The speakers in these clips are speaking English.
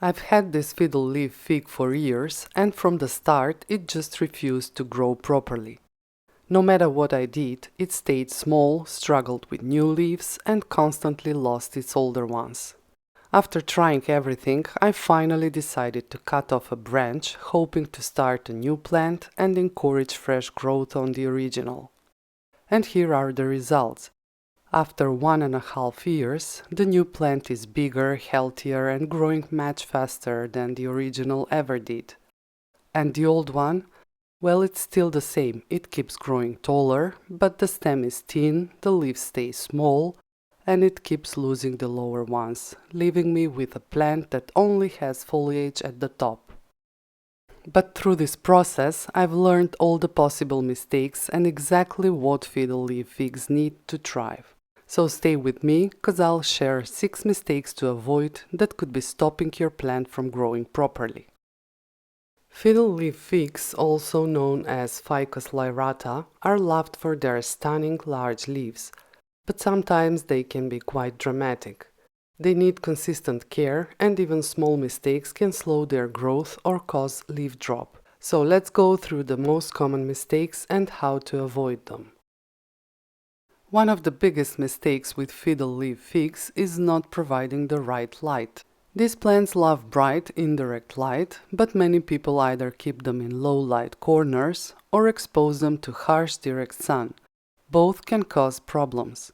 I've had this fiddle leaf fig for years, and from the start it just refused to grow properly. No matter what I did, it stayed small, struggled with new leaves, and constantly lost its older ones. After trying everything, I finally decided to cut off a branch, hoping to start a new plant and encourage fresh growth on the original. And here are the results. After 1.5 years, the new plant is bigger, healthier, and growing much faster than the original ever did. And the old one? Well, it's still the same. It keeps growing taller, but the stem is thin, the leaves stay small, and it keeps losing the lower ones, leaving me with a plant that only has foliage at the top. But through this process, I've learned all the possible mistakes and exactly what fiddle leaf figs need to thrive. So stay with me, cause I'll share 6 mistakes to avoid that could be stopping your plant from growing properly. Fiddle leaf figs, also known as Ficus Lyrata, are loved for their stunning large leaves, but sometimes they can be quite dramatic. They need consistent care, and even small mistakes can slow their growth or cause leaf drop. So let's go through the most common mistakes and how to avoid them. One of the biggest mistakes with fiddle leaf figs is not providing the right light. These plants love bright, indirect light, but many people either keep them in low light corners or expose them to harsh direct sun. Both can cause problems.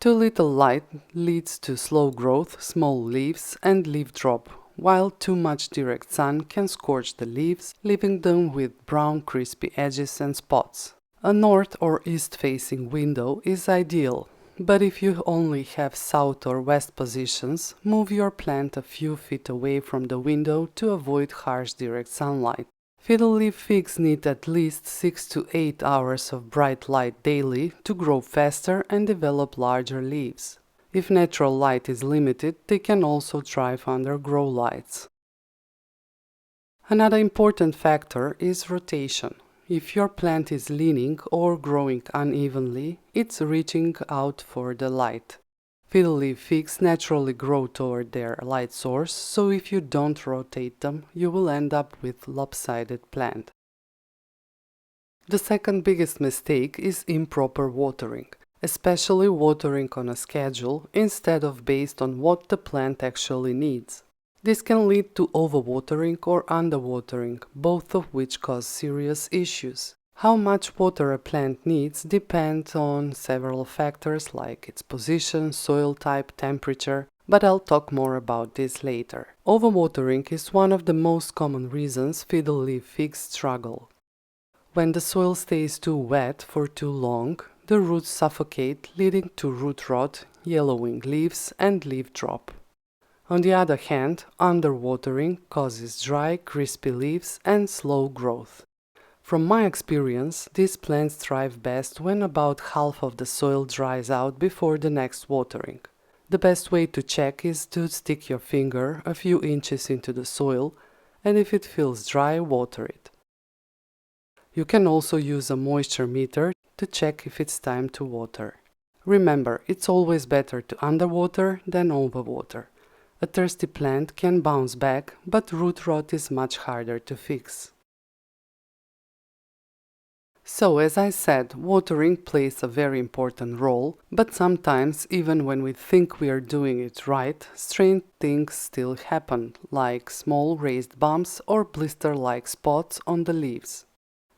Too little light leads to slow growth, small leaves, and leaf drop, while too much direct sun can scorch the leaves, leaving them with brown crispy edges and spots. A north or east facing window is ideal, but if you only have south or west positions, move your plant a few feet away from the window to avoid harsh direct sunlight. Fiddle leaf figs need at least 6 to 8 hours of bright light daily to grow faster and develop larger leaves. If natural light is limited, they can also thrive under grow lights. Another important factor is rotation. If your plant is leaning or growing unevenly, it's reaching out for the light. Fiddle leaf figs naturally grow toward their light source, so if you don't rotate them, you will end up with lopsided plant. The second biggest mistake is improper watering, especially watering on a schedule instead of based on what the plant actually needs. This can lead to overwatering or underwatering, both of which cause serious issues. How much water a plant needs depends on several factors like its position, soil type, temperature, but I'll talk more about this later. Overwatering is one of the most common reasons fiddle leaf figs struggle. When the soil stays too wet for too long, the roots suffocate, leading to root rot, yellowing leaves, and leaf drop. On the other hand, underwatering causes dry, crispy leaves and slow growth. From my experience, these plants thrive best when about half of the soil dries out before the next watering. The best way to check is to stick your finger a few inches into the soil, and if it feels dry, water it. You can also use a moisture meter to check if it's time to water. Remember, it's always better to underwater than overwater. A thirsty plant can bounce back, but root rot is much harder to fix. So, as I said, watering plays a very important role, but sometimes, even when we think we are doing it right, strange things still happen, like small raised bumps or blister-like spots on the leaves.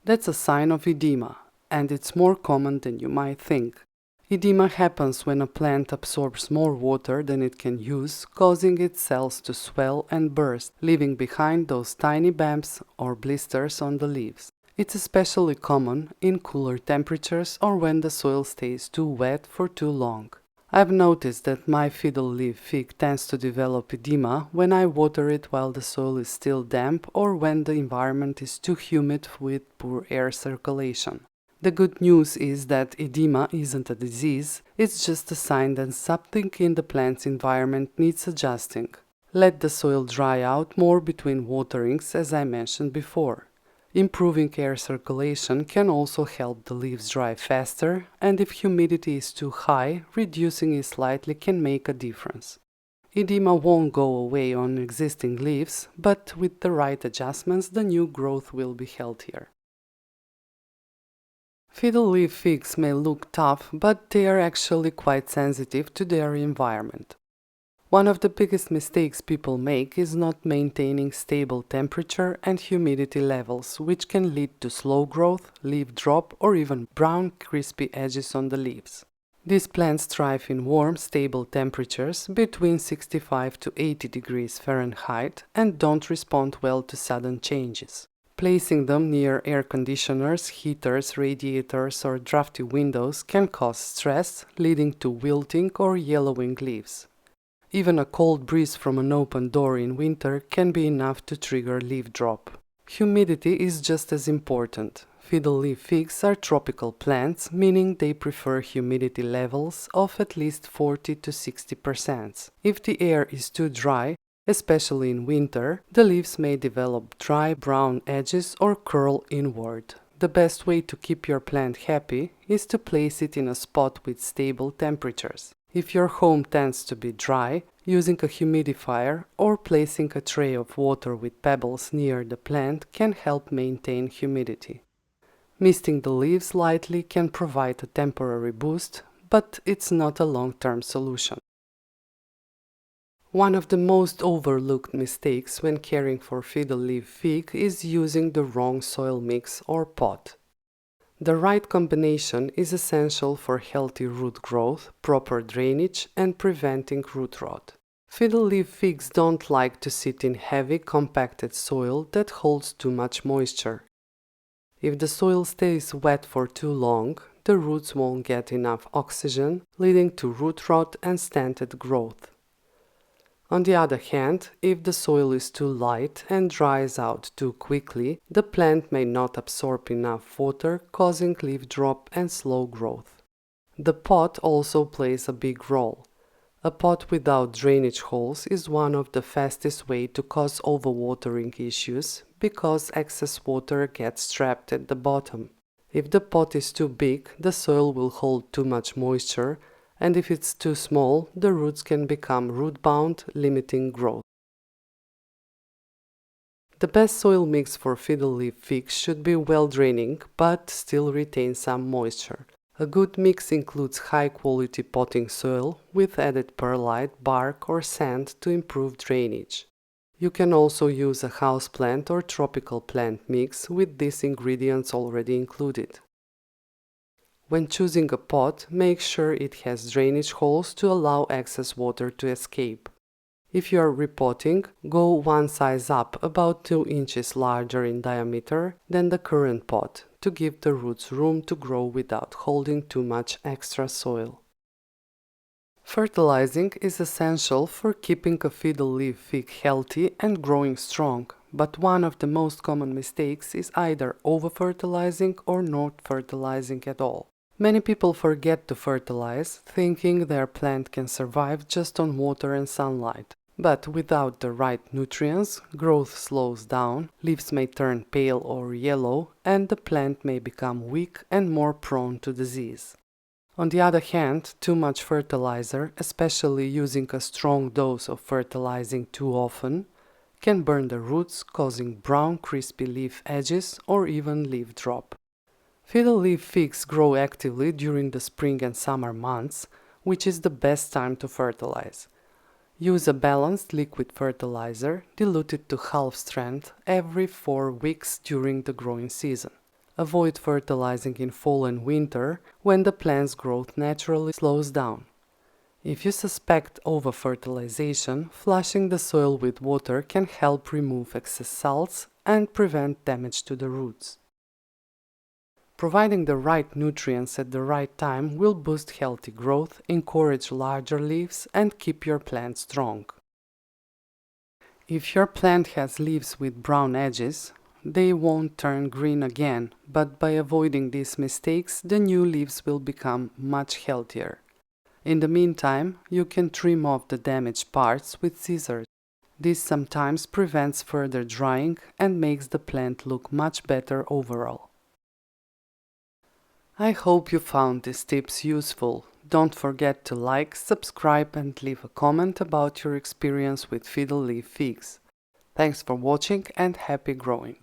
That's a sign of edema, and it's more common than you might think. Edema happens when a plant absorbs more water than it can use, causing its cells to swell and burst, leaving behind those tiny bumps or blisters on the leaves. It's especially common in cooler temperatures or when the soil stays too wet for too long. I've noticed that my fiddle leaf fig tends to develop edema when I water it while the soil is still damp or when the environment is too humid with poor air circulation. The good news is that edema isn't a disease, it's just a sign that something in the plant's environment needs adjusting. Let the soil dry out more between waterings, as I mentioned before. Improving air circulation can also help the leaves dry faster, and if humidity is too high, reducing it slightly can make a difference. Edema won't go away on existing leaves, but with the right adjustments the new growth will be healthier. Fiddle leaf figs may look tough, but they are actually quite sensitive to their environment. One of the biggest mistakes people make is not maintaining stable temperature and humidity levels, which can lead to slow growth, leaf drop, or even brown, crispy edges on the leaves. These plants thrive in warm, stable temperatures between 65 to 80 degrees Fahrenheit and don't respond well to sudden changes. Placing them near air conditioners, heaters, radiators, or drafty windows can cause stress, leading to wilting or yellowing leaves. Even a cold breeze from an open door in winter can be enough to trigger leaf drop. Humidity is just as important. Fiddle leaf figs are tropical plants, meaning they prefer humidity levels of at least 40 to 60%. If the air is too dry, especially in winter, the leaves may develop dry brown edges or curl inward. The best way to keep your plant happy is to place it in a spot with stable temperatures. If your home tends to be dry, using a humidifier or placing a tray of water with pebbles near the plant can help maintain humidity. Misting the leaves lightly can provide a temporary boost, but it's not a long-term solution. One of the most overlooked mistakes when caring for fiddle leaf fig is using the wrong soil mix or pot. The right combination is essential for healthy root growth, proper drainage, and preventing root rot. Fiddle leaf figs don't like to sit in heavy, compacted soil that holds too much moisture. If the soil stays wet for too long, the roots won't get enough oxygen, leading to root rot and stunted growth. On the other hand, if the soil is too light and dries out too quickly, the plant may not absorb enough water, causing leaf drop and slow growth. The pot also plays a big role. A pot without drainage holes is one of the fastest ways to cause overwatering issues because excess water gets trapped at the bottom. If the pot is too big, the soil will hold too much moisture, and if it's too small, the roots can become root-bound, limiting growth. The best soil mix for fiddle leaf figs should be well-draining, but still retain some moisture. A good mix includes high-quality potting soil with added perlite, bark, or sand to improve drainage. You can also use a houseplant or tropical plant mix with these ingredients already included. When choosing a pot, make sure it has drainage holes to allow excess water to escape. If you are repotting, go one size up, about 2 inches larger in diameter than the current pot, to give the roots room to grow without holding too much extra soil. Fertilizing is essential for keeping a fiddle leaf fig healthy and growing strong, but one of the most common mistakes is either over-fertilizing or not fertilizing at all. Many people forget to fertilize, thinking their plant can survive just on water and sunlight. But without the right nutrients, growth slows down, leaves may turn pale or yellow, and the plant may become weak and more prone to disease. On the other hand, too much fertilizer, especially using a strong dose of fertilizing too often, can burn the roots, causing brown, crispy leaf edges or even leaf drop. Fiddle leaf figs grow actively during the spring and summer months, which is the best time to fertilize. Use a balanced liquid fertilizer, diluted to half strength, every 4 weeks during the growing season. Avoid fertilizing in fall and winter, when the plant's growth naturally slows down. If you suspect over-fertilization, flushing the soil with water can help remove excess salts and prevent damage to the roots. Providing the right nutrients at the right time will boost healthy growth, encourage larger leaves, and keep your plant strong. If your plant has leaves with brown edges, they won't turn green again, but by avoiding these mistakes, the new leaves will become much healthier. In the meantime, you can trim off the damaged parts with scissors. This sometimes prevents further drying and makes the plant look much better overall. I hope you found these tips useful. Don't forget to like, subscribe and leave a comment about your experience with Fiddle Leaf Figs. Thanks for watching and happy growing!